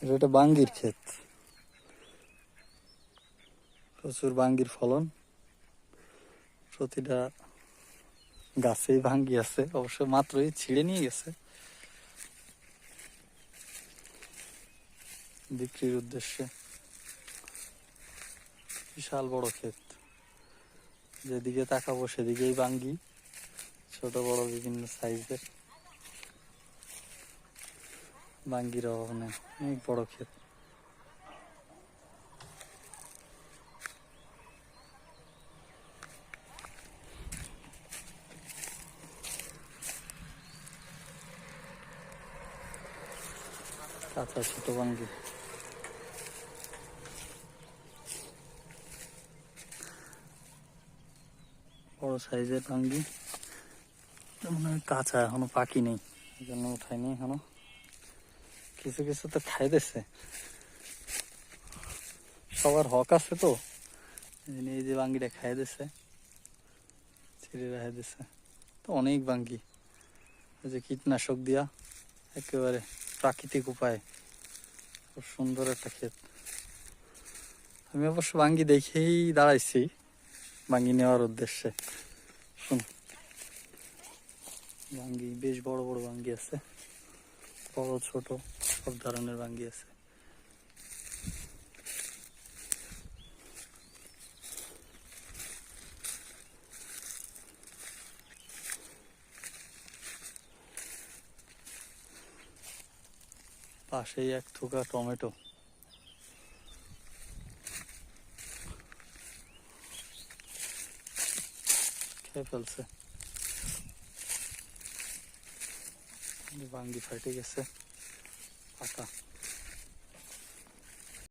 এটা বাঙ্গির ক্ষেত, প্রচুর বাঙ্গির ফলন, প্রতিটা গাছেই ভাঙ্গি আছে, অবশ্য মাত্রই ছিঁড়ে নিয়ে গেছে বিক্রির উদ্দেশ্যে। বিশাল বড় ক্ষেত, যেদিকে তাকাবো সেদিকেই বাঙ্গি, ছোট বড় বিভিন্ন সাইজের বাঙ্গির অভাব নেই, অনেক বড় ক্ষেত। কাঁচা ছোট বাঙ্গি, বড় সাইজের বাঙ্গি মনে হয় কাঁচা, এখনো পাকি নেই, এই জন্য উঠায়নি এখনো। কিছু কিছু তো খাইতেছে, সবার হক আছে তো, এই যে বাঙ্গিটা খাই দিছে, ছিঁড়ে রেখে দিছে। তো অনেক বাঙ্গি, এই যে কীটনাশক দিয়া একেবারে প্রাকৃতিক উপায়, খুব সুন্দর একটা ক্ষেত। আমি অবশ্য বাঙ্গি দেখেই দাঁড়াইছি বাঙ্গি নেওয়ার উদ্দেশ্যে। শুন, বাঙ্গি বেশ বড় বড় বাঙ্গি আছে, বড় ছোট সব ধরনের বাঙ্গি আছে। পাশেই এক থোকা টমেটো, খেয়ে ফেলছে, বাঙ্গি ফাটে গেছে পাতা।